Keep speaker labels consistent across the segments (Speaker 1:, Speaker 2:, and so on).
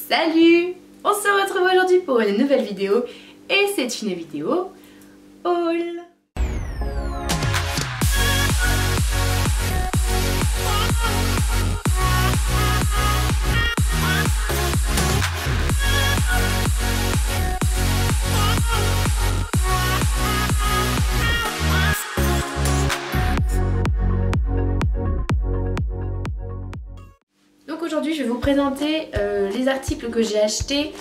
Speaker 1: Salut! On se retrouve aujourd'hui pour une nouvelle vidéo et c'est une vidéo haul. Donc aujourd'hui je vais vous présenter les articles que j'ai achetés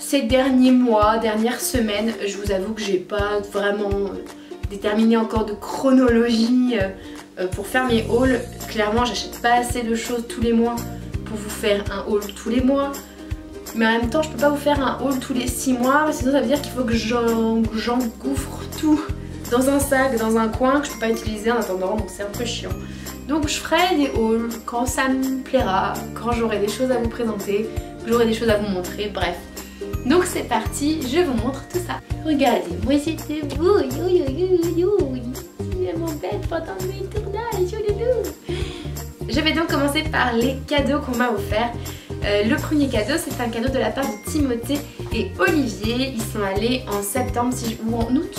Speaker 1: ces derniers mois, dernières semaines. Je vous avoue que j'ai pas vraiment déterminé encore de chronologie pour faire mes hauls. Clairement j'achète pas assez de choses tous les mois pour vous faire un haul tous les mois. Mais en même temps je peux pas vous faire un haul tous les 6 mois, sinon ça veut dire qu'il faut que j'engouffre tout dans un sac, dans un coin que je peux pas utiliser en attendant, donc c'est un peu chiant. Donc je ferai des hauls quand ça me plaira, quand j'aurai des choses à vous présenter, quand j'aurai des choses à vous montrer, bref. Donc c'est parti, je vous montre tout ça. Regardez, moi c'était vous, elle m'embête pendant mes tournages, Je vais donc commencer par les cadeaux qu'on m'a offerts. Le premier cadeau, c'est un cadeau de la part de Timothée et Olivier. Ils sont allés en septembre ou en août.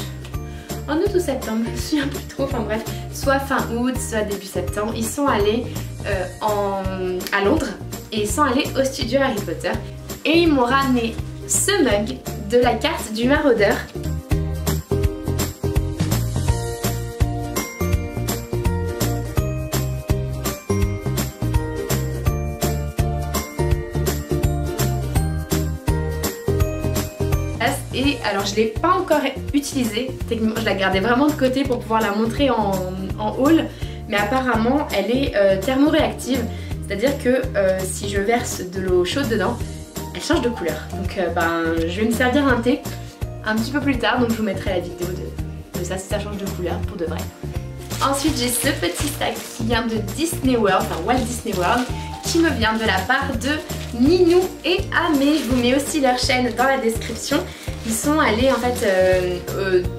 Speaker 1: En août ou septembre, je me souviens plus trop, enfin bref, soit fin août, soit début septembre, ils sont allés à Londres et ils sont allés au studio Harry Potter et ils m'ont ramené ce mug de la carte du maraudeur. Et alors je ne l'ai pas encore utilisée, techniquement je la gardais vraiment de côté pour pouvoir la montrer en haul, mais apparemment elle est thermoréactive, c'est-à-dire que si je verse de l'eau chaude dedans, elle change de couleur. Donc je vais me servir un thé un petit peu plus tard, donc je vous mettrai la vidéo de ça si ça change de couleur pour de vrai. Ensuite j'ai ce petit sac qui vient de Disney World, enfin Walt Disney World, qui me vient de la part de Ninou et Amé. Je vous mets aussi leur chaîne dans la description. Ils sont allés en fait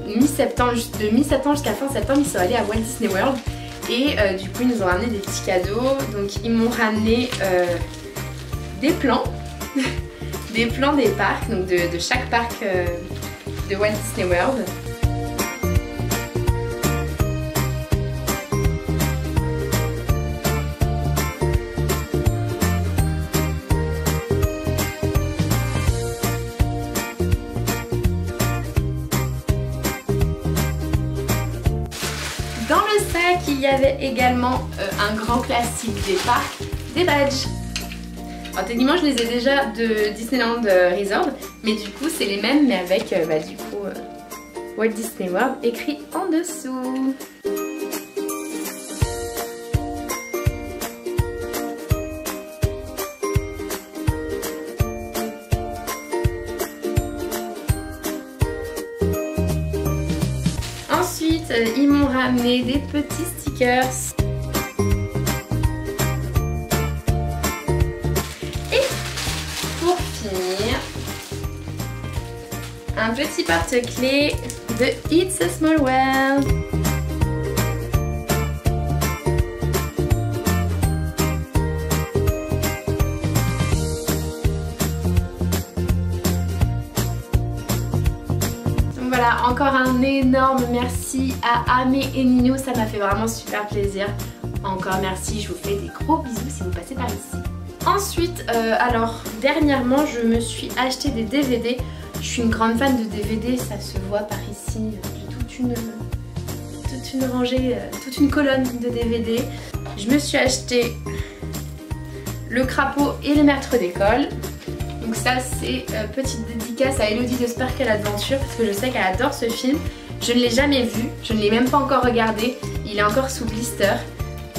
Speaker 1: mi-septembre, de mi-septembre jusqu'à fin septembre, ils sont allés à Walt Disney World et du coup ils nous ont ramené des petits cadeaux. Donc ils m'ont ramené des plans, des plans des parcs, donc de chaque parc de Walt Disney World. Dans le sac, il y avait également un grand classique des parcs, des badges. Alors techniquement, je les ai déjà de Disneyland Resort, mais du coup, c'est les mêmes, mais avec du coup Walt Disney World écrit en dessous. Ensuite, ils m'ont ramené des petits stickers. Et pour finir, un petit porte-clés de It's a Small World. Voilà, encore un énorme merci à Amé et Ninou, ça m'a fait vraiment super plaisir. Encore merci, je vous fais des gros bisous si vous passez par ici. Ensuite, alors dernièrement je me suis acheté des DVD. Je suis une grande fan de DVD, ça se voit par ici. J'ai toute une rangée, toute une colonne de DVD. Je me suis acheté Le Crapaud et les Maîtres d'école. Donc ça c'est petite dédicace à Elodie de Sparkle Adventure parce que je sais qu'elle adore ce film. Je ne l'ai jamais vu, je ne l'ai même pas encore regardé, il est encore sous blister,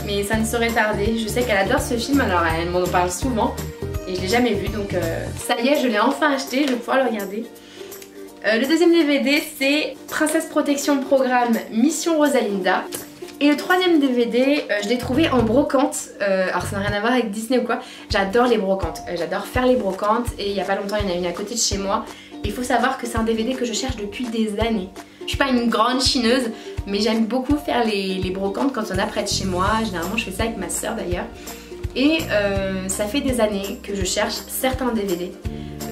Speaker 1: mais ça ne saurait tarder. Je sais qu'elle adore ce film, alors elle m'en parle souvent et je ne l'ai jamais vu, donc ça y est, je l'ai enfin acheté, je vais pouvoir le regarder. Le deuxième DVD c'est Princesse Protection Programme Mission Rosalinda. Et le troisième DVD, je l'ai trouvé en brocante, alors ça n'a rien à voir avec Disney ou quoi, j'adore les brocantes, j'adore faire les brocantes et il n'y a pas longtemps il y en a une à côté de chez moi. Il faut savoir que c'est un DVD que je cherche depuis des années. Je suis pas une grande chineuse, mais j'aime beaucoup faire les brocantes quand on a près de chez moi, généralement je fais ça avec ma soeur d'ailleurs. Et ça fait des années que je cherche certains DVD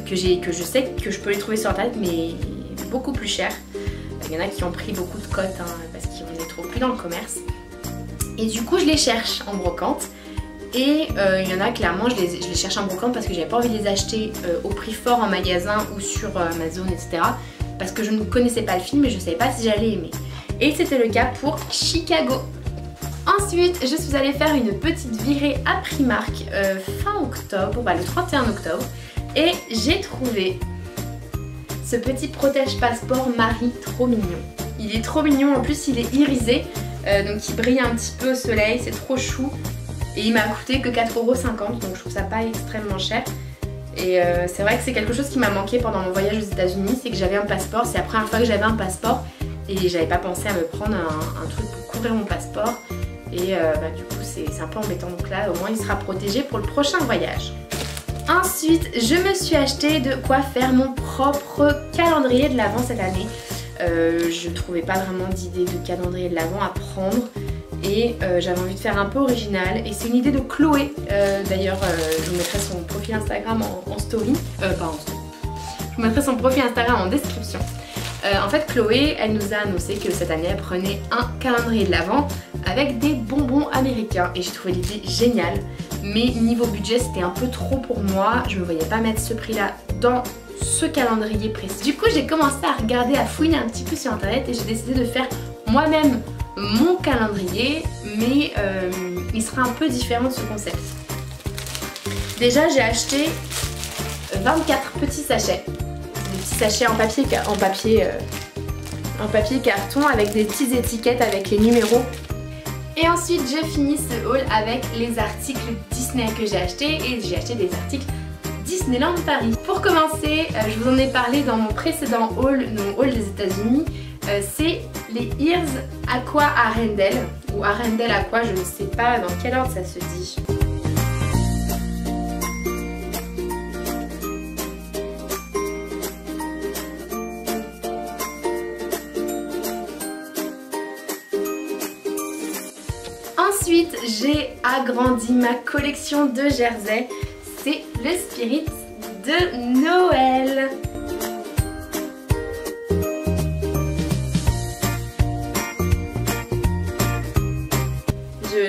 Speaker 1: que je sais que je peux les trouver sur internet mais beaucoup plus cher. Il y en a qui ont pris beaucoup de cotes hein, parce qu'on ne les trouve plus dans le commerce. Et du coup je les cherche en brocante. Et il y en a clairement, je les cherche en brocante parce que j'avais pas envie de les acheter au prix fort en magasin ou sur Amazon, etc. Parce que je ne connaissais pas le film et je ne savais pas si j'allais aimer. Et c'était le cas pour Chicago. Ensuite, je suis allée faire une petite virée à Primark fin octobre, le 31 octobre. Et j'ai trouvé ce petit protège-passeport Marie trop mignon. Il est trop mignon, en plus il est irisé, donc il brille un petit peu au soleil, c'est trop chou. Et il m'a coûté que 4,50 €, donc je trouve ça pas extrêmement cher. Et c'est vrai que c'est quelque chose qui m'a manqué pendant mon voyage aux États-Unis, c'est que j'avais un passeport, c'est la première fois que j'avais un passeport et j'avais pas pensé à me prendre un truc pour couvrir mon passeport. Et du coup c'est un peu embêtant, donc là au moins il sera protégé pour le prochain voyage. Ensuite je me suis acheté de quoi faire mon propre calendrier de l'Avent cette année. Je trouvais pas vraiment d'idée de calendrier de l'Avent à prendre. Et j'avais envie de faire un peu original et c'est une idée de Chloé. D'ailleurs je vous mettrai son profil Instagram en story, pas en story. Je vous mettrai son profil Instagram en description. En fait Chloé elle nous a annoncé que cette année elle prenait un calendrier de l'Avent avec des bonbons américains et j'ai trouvé l'idée géniale. Mais niveau budget c'était un peu trop pour moi, je me voyais pas mettre ce prix là dans ce calendrier précis. Du coup j'ai commencé à regarder, à fouiner un petit peu sur internet et j'ai décidé de faire moi-même mon calendrier, mais il sera un peu différent de ce concept. Déjà j'ai acheté 24 petits sachets, des petits sachets en papier carton avec des petites étiquettes avec les numéros. Et ensuite je finis ce haul avec les articles Disney que j'ai achetés et j'ai acheté des articles Disneyland Paris. Pour commencer, je vous en ai parlé dans mon précédent haul, mon haul des États-Unis. C'est les Ears Aqua Arendelle ou Arendelle Aqua, je ne sais pas dans quel ordre ça se dit. Ensuite, j'ai agrandi ma collection de jerseys. C'est le Spirit de Noël.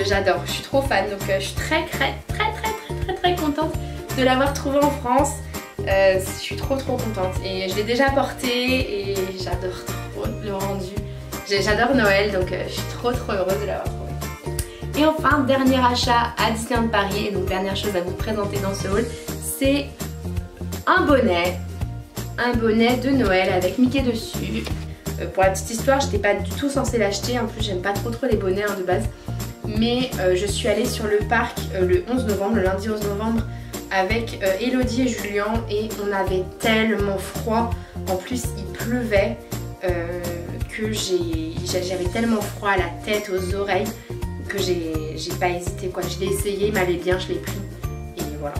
Speaker 1: J'adore, je suis trop fan, donc je suis très contente de l'avoir trouvé en France. Je suis trop contente et je l'ai déjà porté et j'adore trop le rendu. J'adore Noël, donc je suis trop heureuse de l'avoir trouvé. Et enfin, dernier achat à Disneyland Paris, et donc dernière chose à vous présenter dans ce haul, c'est un bonnet de Noël avec Mickey dessus. Pour la petite histoire, j'étais pas du tout censée l'acheter, en plus j'aime pas trop les bonnets de base. Mais je suis allée sur le parc le 11 novembre, le lundi 11 novembre avec Elodie et Julien et on avait tellement froid, en plus il pleuvait que j'avais tellement froid à la tête, aux oreilles que j'ai pas hésité quoi. Je l'ai essayé, il m'allait bien, je l'ai pris et voilà.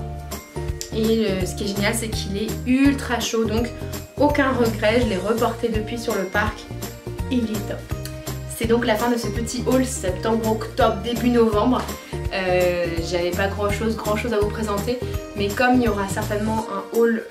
Speaker 1: Et ce qui est génial c'est qu'il est ultra chaud, donc aucun regret, je l'ai reporté depuis sur le parc, il est top. C'est donc la fin de ce petit haul septembre, octobre, début novembre. J'avais pas grand chose à vous présenter, mais comme il y aura certainement un haul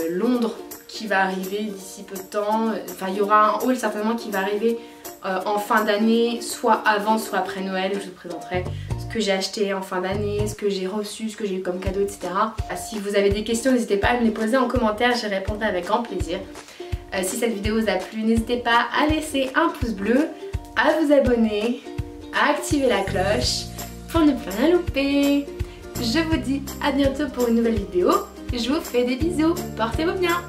Speaker 1: Londres qui va arriver d'ici peu de temps, enfin il y aura un haul certainement qui va arriver en fin d'année, soit avant, soit après Noël, où je vous présenterai ce que j'ai acheté en fin d'année, ce que j'ai reçu, ce que j'ai eu comme cadeau, etc. Si vous avez des questions, n'hésitez pas à me les poser en commentaire, j'y répondrai avec grand plaisir. Si cette vidéo vous a plu, n'hésitez pas à laisser un pouce bleu, à vous abonner, à activer la cloche pour ne plus rien louper. Je vous dis à bientôt pour une nouvelle vidéo. Je vous fais des bisous. Portez-vous bien.